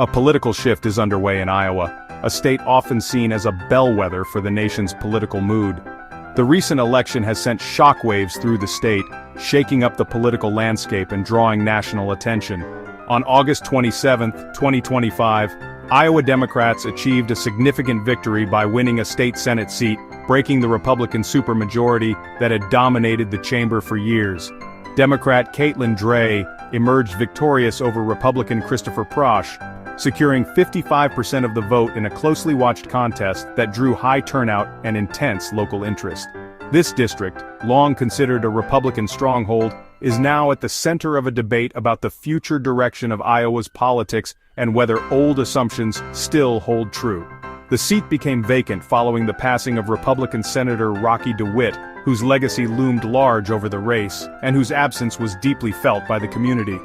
A political shift is underway in Iowa, a state often seen as a bellwether for the nation's political mood. The recent election has sent shockwaves through the state, shaking up the political landscape and drawing national attention. On August 27, 2025, Iowa Democrats achieved a significant victory by winning a state Senate seat, breaking the Republican supermajority that had dominated the chamber for years. Democrat Caitlin Dray emerged victorious over Republican Christopher Prosch, securing 55% of the vote in a closely watched contest that drew high turnout and intense local interest. This district, long considered a Republican stronghold, is now at the center of a debate about the future direction of Iowa's politics and whether old assumptions still hold true. The seat became vacant following the passing of Republican Senator Rocky DeWitt, whose legacy loomed large over the race, and whose absence was deeply felt by the community.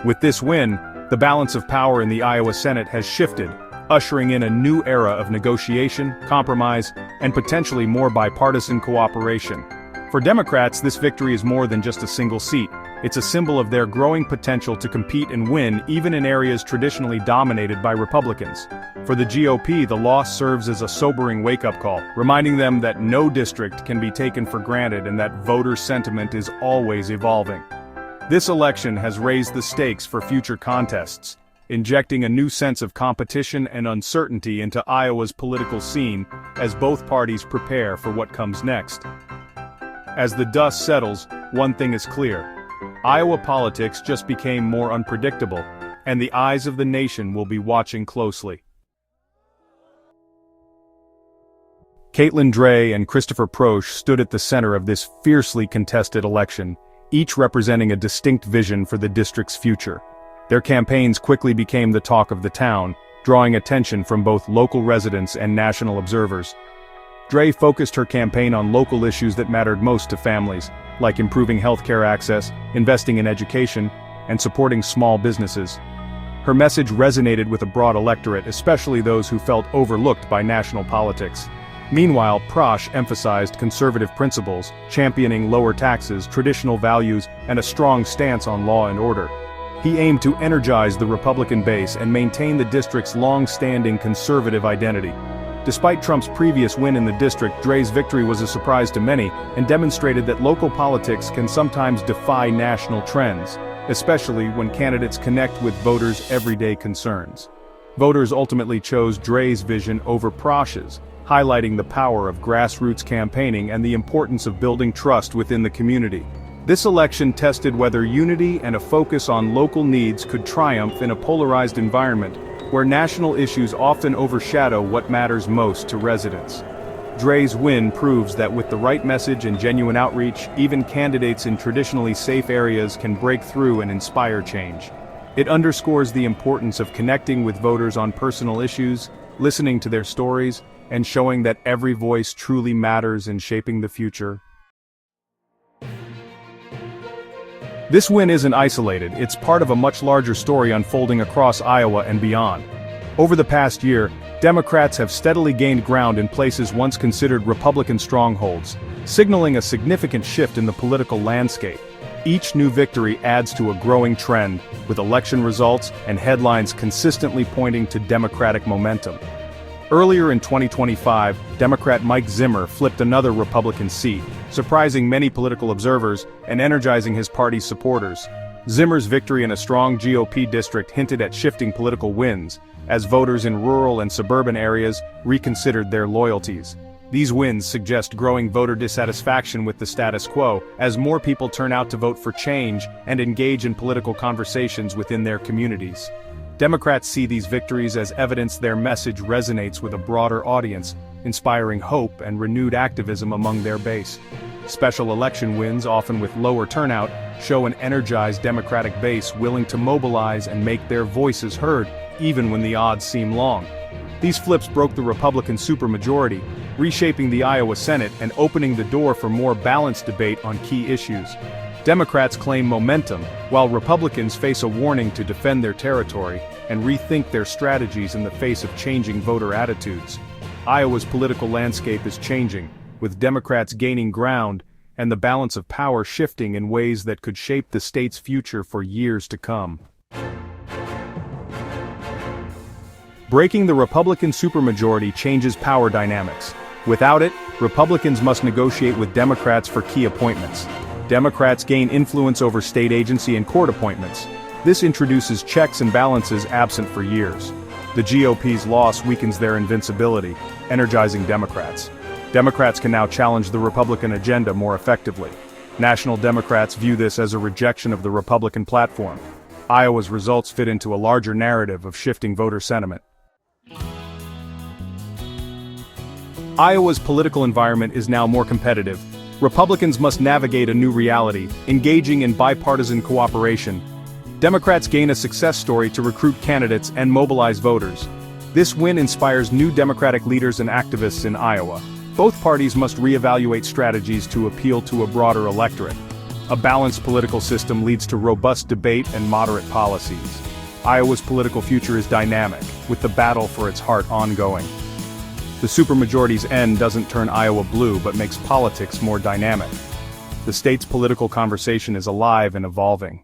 With this win, the balance of power in the Iowa Senate has shifted, ushering in a new era of negotiation, compromise, and potentially more bipartisan cooperation. For Democrats, this victory is more than just a single seat. It's a symbol of their growing potential to compete and win even in areas traditionally dominated by Republicans. For the GOP, the loss serves as a sobering wake-up call, reminding them that no district can be taken for granted and that voter sentiment is always evolving. This election has raised the stakes for future contests, injecting a new sense of competition and uncertainty into Iowa's political scene as both parties prepare for what comes next. As the dust settles, one thing is clear. Iowa politics just became more unpredictable, and the eyes of the nation will be watching closely. Caitlin Dray and Christopher Prosch stood at the center of this fiercely contested election, each representing a distinct vision for the district's future. Their campaigns quickly became the talk of the town, drawing attention from both local residents and national observers. Dray focused her campaign on local issues that mattered most to families, like improving healthcare access, investing in education, and supporting small businesses. Her message resonated with a broad electorate, especially those who felt overlooked by national politics. Meanwhile, Prosch emphasized conservative principles, championing lower taxes, traditional values, and a strong stance on law and order. He aimed to energize the Republican base and maintain the district's long-standing conservative identity. Despite Trump's previous win in the district, Dray's victory was a surprise to many and demonstrated that local politics can sometimes defy national trends, especially when candidates connect with voters' everyday concerns. Voters ultimately chose Dray's vision over Prosch's, highlighting the power of grassroots campaigning and the importance of building trust within the community. This election tested whether unity and a focus on local needs could triumph in a polarized environment, where national issues often overshadow what matters most to residents. Dray's win proves that with the right message and genuine outreach, even candidates in traditionally safe areas can break through and inspire change. It underscores the importance of connecting with voters on personal issues, listening to their stories, and showing that every voice truly matters in shaping the future. This win isn't isolated, it's part of a much larger story unfolding across Iowa and beyond. Over the past year, Democrats have steadily gained ground in places once considered Republican strongholds, signaling a significant shift in the political landscape. Each new victory adds to a growing trend, with election results and headlines consistently pointing to Democratic momentum. Earlier in 2025, Democrat Mike Zimmer flipped another Republican seat, surprising many political observers and energizing his party's supporters. Zimmer's victory in a strong GOP district hinted at shifting political winds, as voters in rural and suburban areas reconsidered their loyalties. These wins suggest growing voter dissatisfaction with the status quo, as more people turn out to vote for change and engage in political conversations within their communities. Democrats see these victories as evidence their message resonates with a broader audience, inspiring hope and renewed activism among their base. Special election wins, often with lower turnout, show an energized Democratic base willing to mobilize and make their voices heard, even when the odds seem long. These flips broke the Republican supermajority, reshaping the Iowa Senate and opening the door for more balanced debate on key issues. Democrats claim momentum, while Republicans face a warning to defend their territory and rethink their strategies in the face of changing voter attitudes. Iowa's political landscape is changing, with Democrats gaining ground and the balance of power shifting in ways that could shape the state's future for years to come. Breaking the Republican supermajority changes power dynamics. Without it, Republicans must negotiate with Democrats for key appointments. Democrats gain influence over state agency and court appointments. This introduces checks and balances absent for years. The GOP's loss weakens their invincibility, energizing Democrats. Democrats can now challenge the Republican agenda more effectively. National Democrats view this as a rejection of the Republican platform. Iowa's results fit into a larger narrative of shifting voter sentiment. Iowa's political environment is now more competitive. Republicans must navigate a new reality, engaging in bipartisan cooperation. Democrats gain a success story to recruit candidates and mobilize voters. This win inspires new Democratic leaders and activists in Iowa. Both parties must reevaluate strategies to appeal to a broader electorate. A balanced political system leads to robust debate and moderate policies. Iowa's political future is dynamic, with the battle for its heart ongoing. The supermajority's end doesn't turn Iowa blue but makes politics more dynamic. The state's political conversation is alive and evolving.